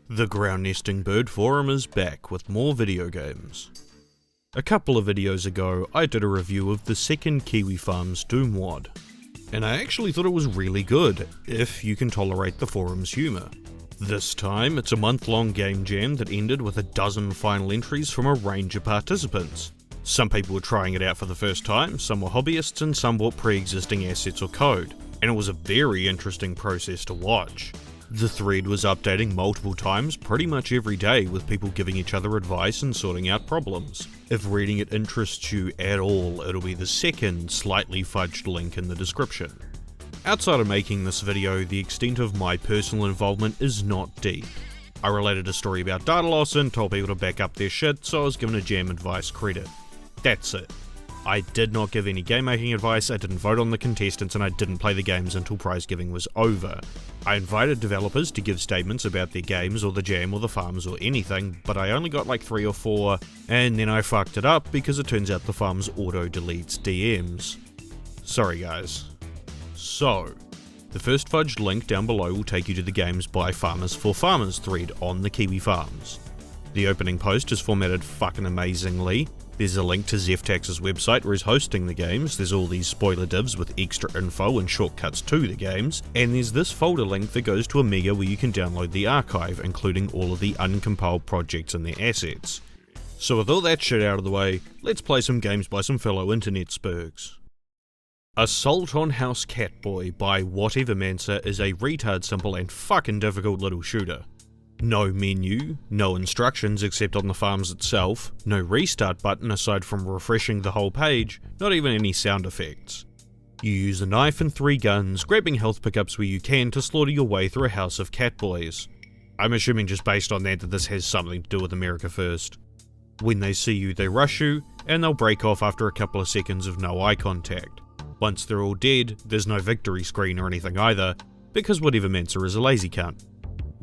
The Ground Nesting Bird Forum is back with more video games. A couple of videos ago, I did a review of the second Kiwi Farms Doom WOD, and I actually thought it was really good, if you can tolerate the forum's humour. This time, it's a month-long game jam that ended with a dozen final entries from a range of participants. Some people were trying it out for the first time, some were hobbyists, and some bought pre-existing assets or code, and it was a very interesting process to watch. The thread was updating multiple times pretty much every day, with people giving each other advice and sorting out problems. If reading it interests you at all, it'll be the second slightly fudged link in the description. Outside of making this video, the extent of my personal involvement is not deep. I related a story about data loss and told people to back up their shit, so I was given a jam advice credit. That's it. I did not give any game making advice, I didn't vote on the contestants, and I didn't play the games until prize giving was over. I invited developers to give statements about their games or the jam or the farms or anything, but I only got like 3 or 4, and then I fucked it up because it turns out the farms auto-deletes DMs. Sorry guys. So, the first fudged link down below will take you to the Games by Farmers for Farmers thread on the Kiwi Farms. The opening post is formatted fucking amazingly. There's a link to Zeftax's website where he's hosting the games, there's all these spoiler divs with extra info and shortcuts to the games, and there's this folder link that goes to Amiga where you can download the archive, including all of the uncompiled projects and their assets. So with all that shit out of the way, let's play some games by some fellow internet spurgs. Assault on House Catboy by Whatevermancer is a retard simple and fucking difficult little shooter. No menu, no instructions except on the farms itself, no restart button aside from refreshing the whole page, not even any sound effects. You use a knife and 3 guns, grabbing health pickups where you can to slaughter your way through a house of catboys. I'm assuming just based on that this has something to do with America First. When they see you, they rush you, and they'll break off after a couple of seconds of no eye contact. Once they're all dead, there's no victory screen or anything either, because Whatevermancer is a lazy cunt.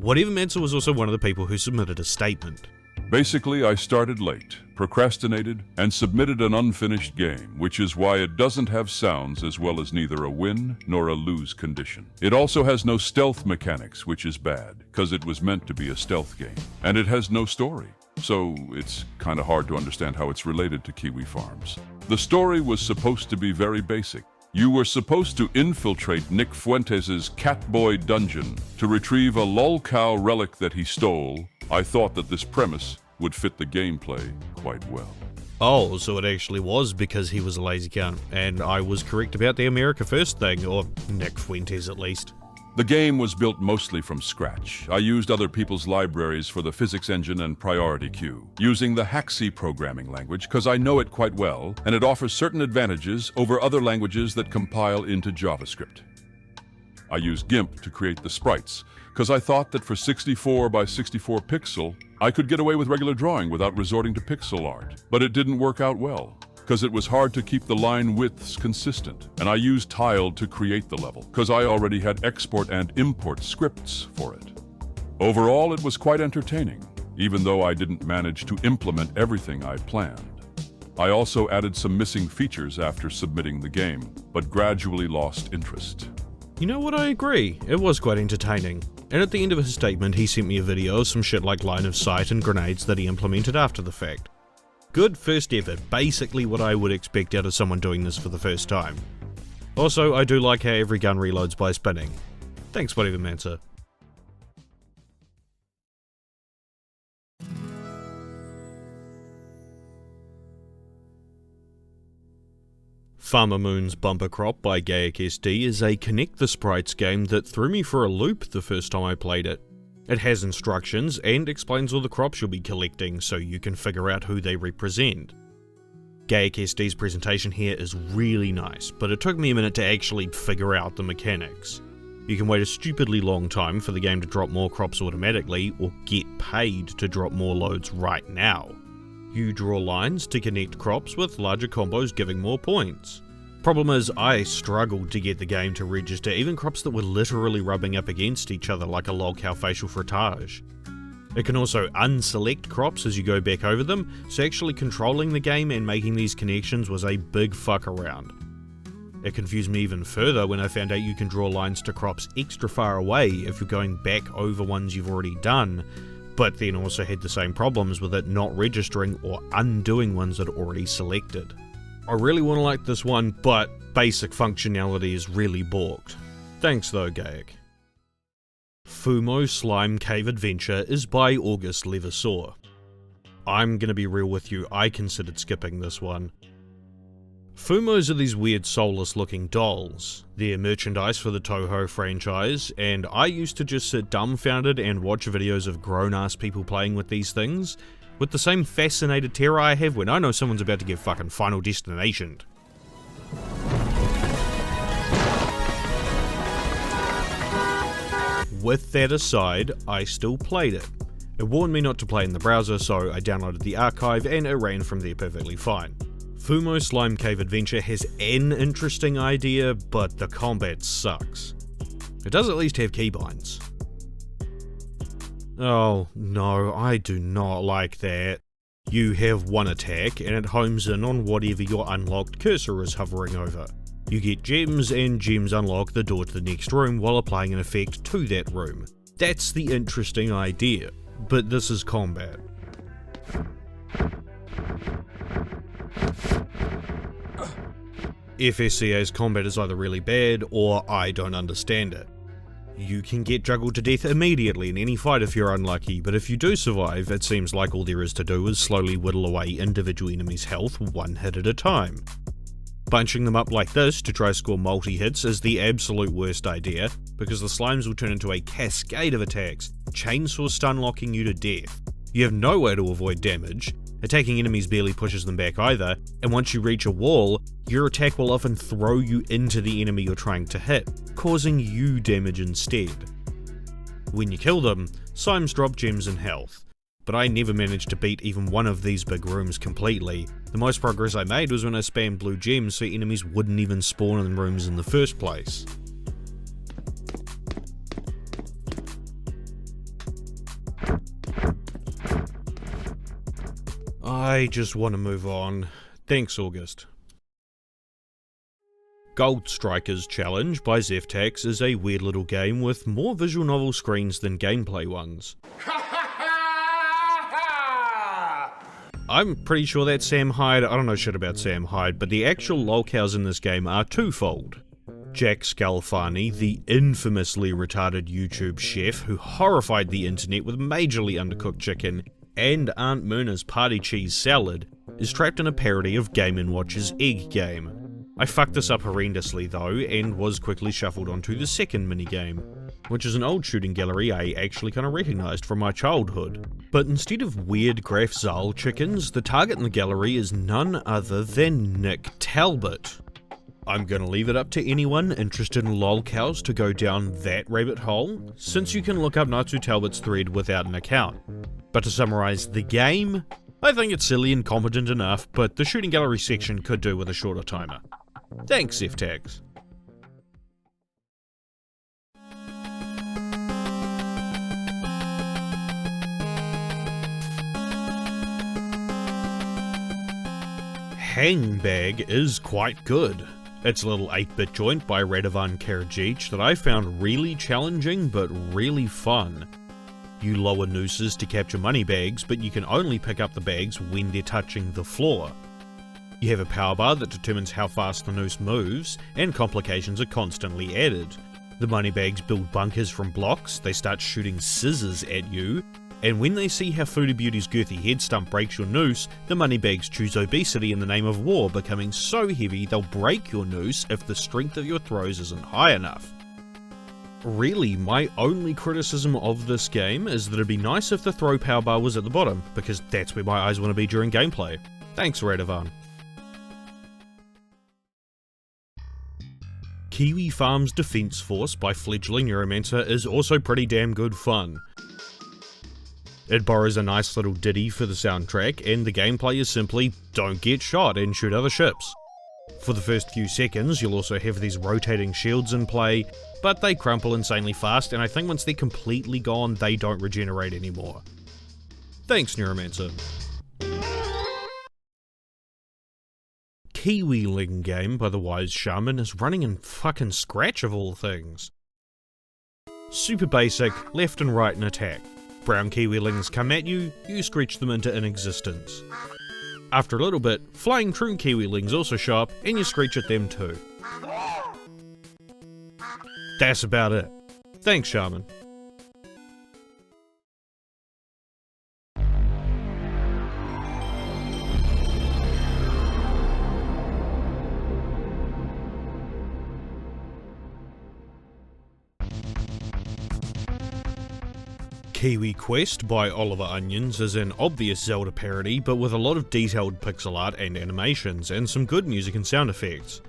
Whatevermancer was also one of the people who submitted a statement. Basically, I started late, procrastinated, and submitted an unfinished game, which is why it doesn't have sounds as well as neither a win nor a lose condition. It also has no stealth mechanics, which is bad, cause it was meant to be a stealth game. And it has no story, so it's kinda hard to understand how it's related to Kiwi Farms. The story was supposed to be very basic. You were supposed to infiltrate Nick Fuentes' Catboy dungeon to retrieve a lolcow relic that he stole. I thought that this premise would fit the gameplay quite well. Oh, so it actually was because he was a lazy cunt, and I was correct about the America First thing, or Nick Fuentes at least. The game was built mostly from scratch. I used other people's libraries for the physics engine and priority queue, using the HAXI programming language because I know it quite well, and it offers certain advantages over other languages that compile into JavaScript. I used GIMP to create the sprites, because I thought that for 64 by 64 pixel, I could get away with regular drawing without resorting to pixel art. But it didn't work out well, because it was hard to keep the line widths consistent, and I used tiled to create the level, because I already had export and import scripts for it. Overall, it was quite entertaining, even though I didn't manage to implement everything I planned. I also added some missing features after submitting the game, but gradually lost interest. You know what, I agree, it was quite entertaining. And at the end of his statement he sent me a video of some shit like line of sight and grenades that he implemented after the fact. Good first effort, basically what I would expect out of someone doing this for the first time. Also, I do like how every gun reloads by spinning. Thanks, Whatevermancer. Farmer Moon's Bumper Crop by GhaeicSD is a connect the sprites game that threw me for a loop the first time I played it. It has instructions and explains all the crops you'll be collecting so you can figure out who they represent. GhaeicSD's presentation here is really nice, but it took me a minute to actually figure out the mechanics. You can wait a stupidly long time for the game to drop more crops automatically, or get paid to drop more loads right now. You draw lines to connect crops with larger combos giving more points. Problem is, I struggled to get the game to register even crops that were literally rubbing up against each other like a lolcow facial frottage. It can also unselect crops as you go back over them, so actually controlling the game and making these connections was a big fuck around. It confused me even further when I found out you can draw lines to crops extra far away if you're going back over ones you've already done, but then also had the same problems with it not registering or undoing ones that are already selected. I really want to like this one, but basic functionality is really balked. Thanks though, Ghaic. Fumo Slime Cave Adventure is by August Levasseur. I'm gonna be real with you, I considered skipping this one. Fumos are these weird soulless looking dolls. They're merchandise for the Toho franchise, and I used to just sit dumbfounded and watch videos of grown-ass people playing with these things, with the same fascinated terror I have when I know someone's about to get fucking Final Destinationed. With that aside, I still played it. It warned me not to play in the browser, so I downloaded the archive and it ran from there perfectly fine. Fumo Slime Cave Adventure has an interesting idea, but the combat sucks. It does at least have keybinds. Oh no, I do not like that. You have one attack and it homes in on whatever your unlocked cursor is hovering over. You get gems, and gems unlock the door to the next room while applying an effect to that room. That's the interesting idea, but this is combat. FSCA's combat is either really bad, or I don't understand it. You can get juggled to death immediately in any fight if you're unlucky, but if you do survive, it seems like all there is to do is slowly whittle away individual enemies' health one hit at a time. Bunching them up like this to try score multi-hits is the absolute worst idea, because the slimes will turn into a cascade of attacks, chainsaw stun locking you to death. You have no way to avoid damage, attacking enemies barely pushes them back either, and once you reach a wall, your attack will often throw you into the enemy you're trying to hit, causing you damage instead. When you kill them, slimes drop gems and health, but I never managed to beat even one of these big rooms completely. The most progress I made was when I spammed blue gems so enemies wouldn't even spawn in rooms in the first place. I just want to move on. Thanks, August. Goldstriker's Challenge by Zeftax is a weird little game with more visual novel screens than gameplay ones. I'm pretty sure that's Sam Hyde. I don't know shit about Sam Hyde, but the actual lolcows in this game are twofold. Jack Scalfani, the infamously retarded YouTube chef who horrified the internet with majorly undercooked chicken, and Aunt Myrna's party cheese salad, is trapped in a parody of Game & Watch's Egg Game. I fucked this up horrendously though, and was quickly shuffled onto the second minigame, which is an old shooting gallery I actually kinda recognised from my childhood. But instead of weird Graf Zahl chickens, the target in the gallery is none other than Nick Talbot. I'm gonna leave it up to anyone interested in lolcows to go down that rabbit hole, since you can look up Natsu Talbot's thread without an account. But to summarise the game, I think it's silly and competent enough, but the shooting gallery section could do with a shorter timer. Thanks, Zeftax. Hangbag is quite good. It's a little 8-bit joint by Radovan Karadzic that I found really challenging but really fun. You lower nooses to capture money bags, but you can only pick up the bags when they're touching the floor. You have a power bar that determines how fast the noose moves, and complications are constantly added. The money bags build bunkers from blocks, they start shooting scissors at you, and when they see how Foodie Beauty's girthy head stump breaks your noose, the money bags choose obesity in the name of war, becoming so heavy they'll break your noose if the strength of your throws isn't high enough. Really, my only criticism of this game is that it'd be nice if the throw power bar was at the bottom, because that's where my eyes want to be during gameplay. Thanks, Radovan. Kiwi Farm's Defense Force by Fledgling Neuromancer is also pretty damn good fun. It borrows a nice little ditty for the soundtrack, and the gameplay is simply don't get shot and shoot other ships. For the first few seconds, you'll also have these rotating shields in play, but they crumple insanely fast, and I think once they're completely gone, they don't regenerate anymore. Thanks, Neuromancer. Kiwiling game by the wise Shaman is running in fucking Scratch of all things. Super basic, left and right in attack. Brown Kiwilings come at you, you screech them into inexistence. After a little bit, flying true Kiwilings also show up and you screech at them too. That's about it. Thanks, Shaman. Kiwi Quest by Oliver Onions is an obvious Zelda parody, but with a lot of detailed pixel art and animations, and some good music and sound effects.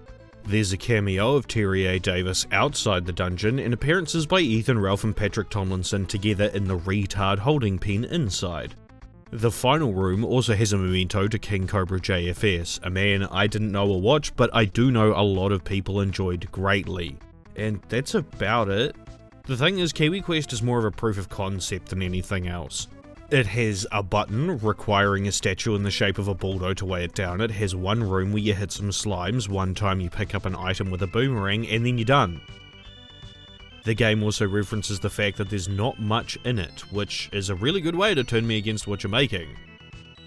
There's a cameo of Tertiary Davis outside the dungeon, and appearances by Ethan Ralph and Patrick Tomlinson together in the retard holding pen inside. The final room also has a memento to King Cobra JFS, a man I didn't know or watch, but I do know a lot of people enjoyed greatly. And that's about it. The thing is, Kiwi Quest is more of a proof of concept than anything else. It has a button requiring a statue in the shape of a bulldo to weigh it down. It has one room where you hit some slimes, one time you pick up an item with a boomerang, and then you're done. The game also references the fact that there's not much in it, which is a really good way to turn me against what you're making.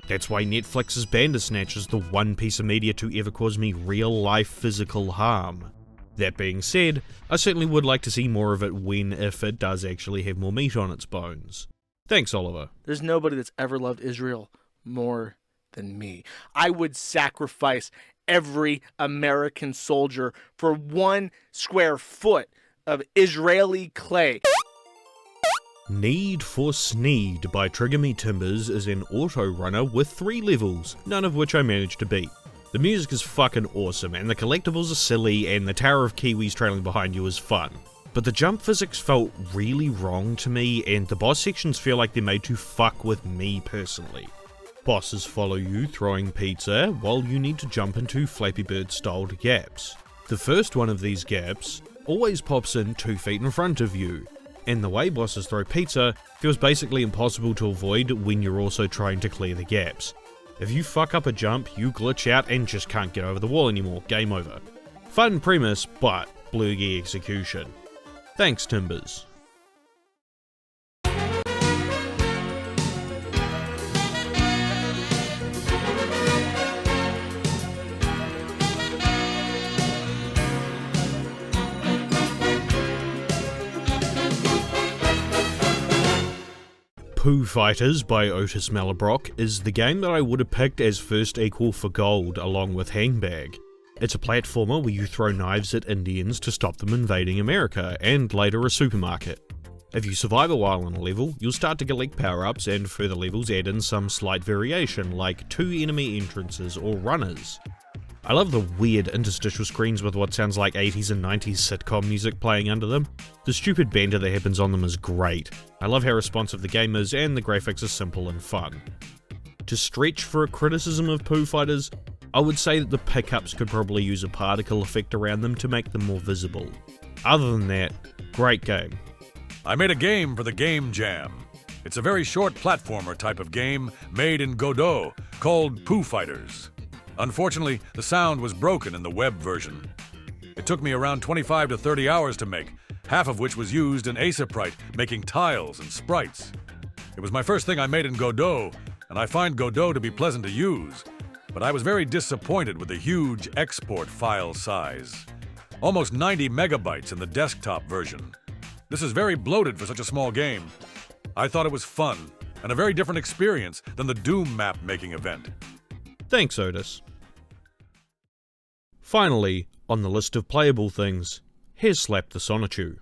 That's why Netflix's Bandersnatch is the one piece of media to ever cause me real-life physical harm. That being said, I certainly would like to see more of it if it does actually have more meat on its bones. Thanks, Oliver. There's nobody that's ever loved Israel more than me. I would sacrifice every American soldier for 1 square foot of Israeli clay. Need for SNEED by Trigger Me Timbers is an auto runner with 3 levels, none of which I managed to beat. The music is fucking awesome, and the collectibles are silly, and the Tower of Kiwis trailing behind you is fun. But the jump physics felt really wrong to me, and the boss sections feel like they're made to fuck with me personally. Bosses follow you throwing pizza, while you need to jump into Flappy Bird styled gaps. The first one of these gaps always pops in 2 feet in front of you, and the way bosses throw pizza feels basically impossible to avoid when you're also trying to clear the gaps. If you fuck up a jump, you glitch out and just can't get over the wall anymore, game over. Fun premise, but blurgy execution. Thanks, Timbers. Pooh Fighters by Otis Mallebrok is the game that I would have picked as first equal for gold along with Hangbag. It's a platformer where you throw knives at Indians to stop them invading America, and later a supermarket. If you survive a while in a level, you'll start to collect power-ups, and further levels add in some slight variation, like 2 enemy entrances or runners. I love the weird interstitial screens with what sounds like 80s and 90s sitcom music playing under them. The stupid banter that happens on them is great. I love how responsive the game is, and the graphics are simple and fun. To stretch for a criticism of Pooh Fighters, I would say that the pickups could probably use a particle effect around them to make them more visible. Other than that, great game. I made a game for the Game Jam. It's a very short platformer type of game made in Godot called Pooh Fighters. Unfortunately, the sound was broken in the web version. It took me around 25 to 30 hours to make, half of which was used in Asaprite, making tiles and sprites. It was my first thing I made in Godot, and I find Godot to be pleasant to use, but I was very disappointed with the huge export file size. Almost 90 megabytes in the desktop version. This is very bloated for such a small game. I thought it was fun, and a very different experience than the Doom map making event. Thanks, Otis. Finally, on the list of playable things, here's Slap the Sonichu.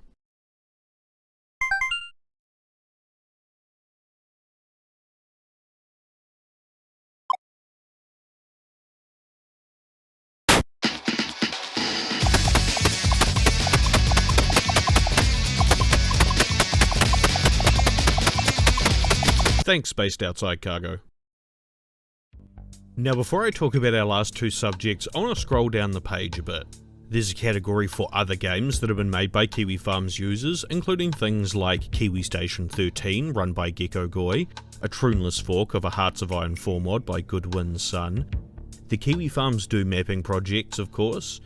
Thanks, Spaced Outside Cargo. Now before I talk about our last 2 subjects, I want to scroll down the page a bit. There's a category for other games that have been made by Kiwi Farms users, including things like Kiwi Station 13, run by Gecko Goy, a Troonless fork of a Hearts of Iron 4 mod by Goodwin's Son, the Kiwi Farms do mapping projects of course,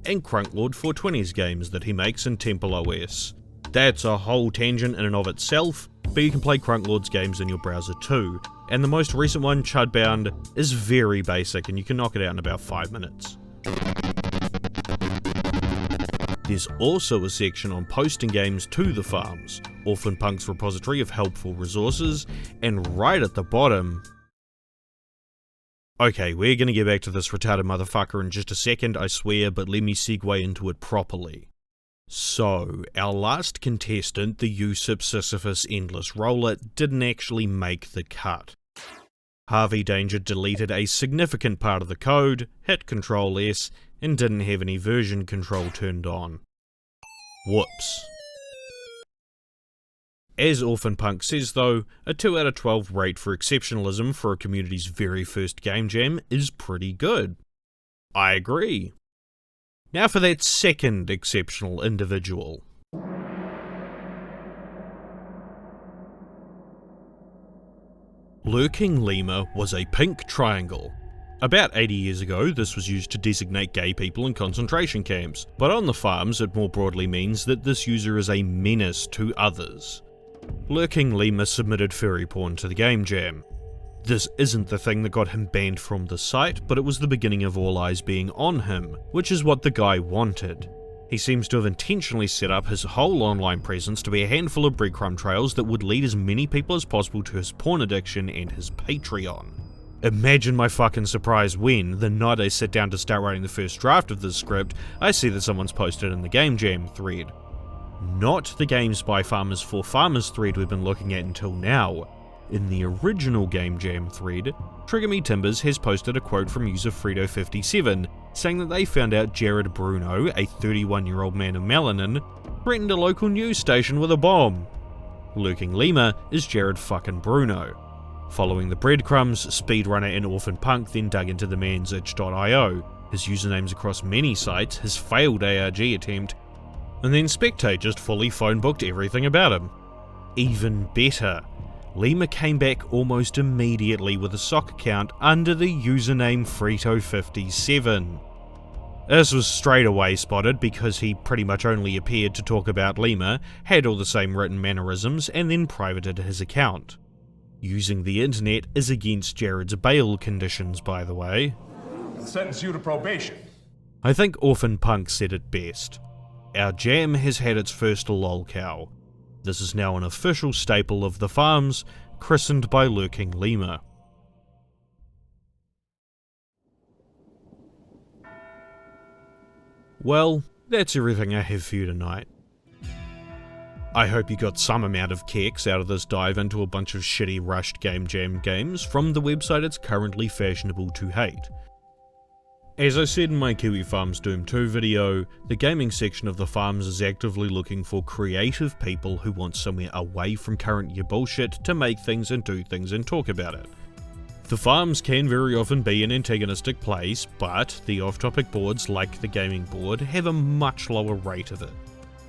and Crunklord 420's games that he makes in Temple OS. That's a whole tangent in and of itself, but you can play Crunklord's games in your browser too, and the most recent one, Chudbound, is very basic and you can knock it out in about 5 minutes. There's also a section on posting games to the farms, Orphan Punk's repository of helpful resources, and right at the bottom... Okay, we're gonna get back to this retarded motherfucker in just a second, I swear, but let me segue into it properly. So, our last contestant, the USIPS Sisyphus Endless Roller, didn't actually make the cut. Harvey Danger deleted a significant part of the code, hit Ctrl S, and didn't have any version control turned on. Whoops. As Orphan Punk says though, a 2 out of 12 rate for exceptionalism for a community's very first game jam is pretty good. I agree. Now for that second exceptional individual. LurkingLemur was a pink triangle. About 80 years ago, this was used to designate gay people in concentration camps, but on the farms it more broadly means that this user is a menace to others. LurkingLemur submitted furry porn to the game jam. This isn't the thing that got him banned from the site, but it was the beginning of all eyes being on him, which is what the guy wanted. He seems to have intentionally set up his whole online presence to be a handful of breadcrumb trails that would lead as many people as possible to his porn addiction and his Patreon. Imagine my fucking surprise when, the night I sit down to start writing the first draft of this script, I see that someone's posted in the Game Jam thread. Not the Games by Farmers for Farmers thread we've been looking at until now. In the original Game Jam thread, Trigger Me Timbers has posted a quote from user Fredo57, saying that they found out Jared Bruno, a 31-year-old man of melanin, threatened a local news station with a bomb. LurkingLemur is Jared fucking Bruno. Following the breadcrumbs, Speedrunner and Orphan Punk then dug into the man's itch.io, his usernames across many sites, his failed ARG attempt, and then Spectate just fully phone booked everything about him. Even better, Lemur came back almost immediately with a sock account under the username Frito57. This was straight away spotted because he pretty much only appeared to talk about Lemur, had all the same written mannerisms, and then privated his account. Using the internet is against Jared's bail conditions, by the way. I'll sentence you to probation. I think Orphan Punk said it best. Our jam has had its first lolcow. This is now an official staple of the farms, christened by LurkingLemur. Well, that's everything I have for you tonight. I hope you got some amount of kicks out of this dive into a bunch of shitty rushed Game Jam games from the website it's currently fashionable to hate. As I said in my Kiwi Farms Doom 2 video, the gaming section of the farms is actively looking for creative people who want somewhere away from current year bullshit to make things and do things and talk about it. The farms can very often be an antagonistic place, but the off-topic boards like the gaming board have a much lower rate of it.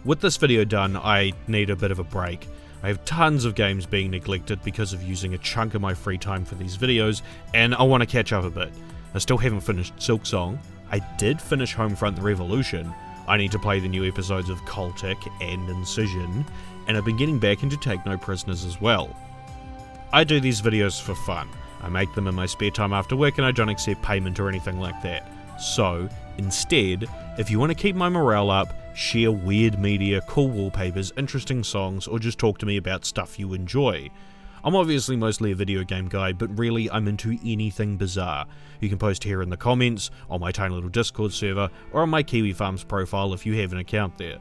With this video done, I need a bit of a break. I have tons of games being neglected because of using a chunk of my free time for these videos, and I want to catch up a bit. I still haven't finished Silksong. I did finish Homefront the Revolution. I need to play the new episodes of Cultic and Incision, and I've been getting back into Take No Prisoners as well. I do these videos for fun. I make them in my spare time after work and I don't accept payment or anything like that. So, instead, if you want to keep my morale up, share weird media, cool wallpapers, interesting songs, or just talk to me about stuff you enjoy. I'm obviously mostly a video game guy, but really I'm into anything bizarre. You can post here in the comments, on my tiny little Discord server, or on my Kiwi Farms profile if you have an account there.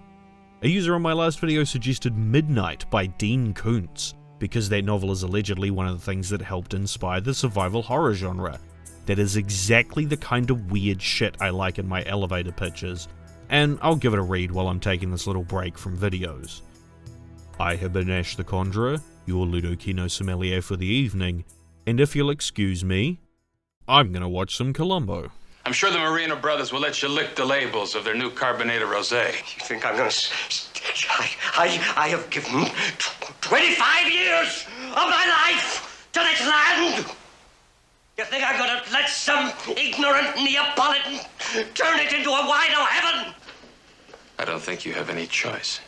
A user on my last video suggested Midnight by Dean Koontz, because that novel is allegedly one of the things that helped inspire the survival horror genre. That is exactly the kind of weird shit I like in my elevator pitches, and I'll give it a read while I'm taking this little break from videos. I have been Ash the Conjurer, your Ludokino sommelier for the evening, and if you'll excuse me, I'm gonna watch some Columbo. I'm sure the Marino brothers will let you lick the labels of their new carbonated rosé. You think I'm gonna... I have given 25 years of my life to this land! You think I'm gonna let some ignorant Neapolitan turn it into a wide o' heaven? I don't think you have any choice.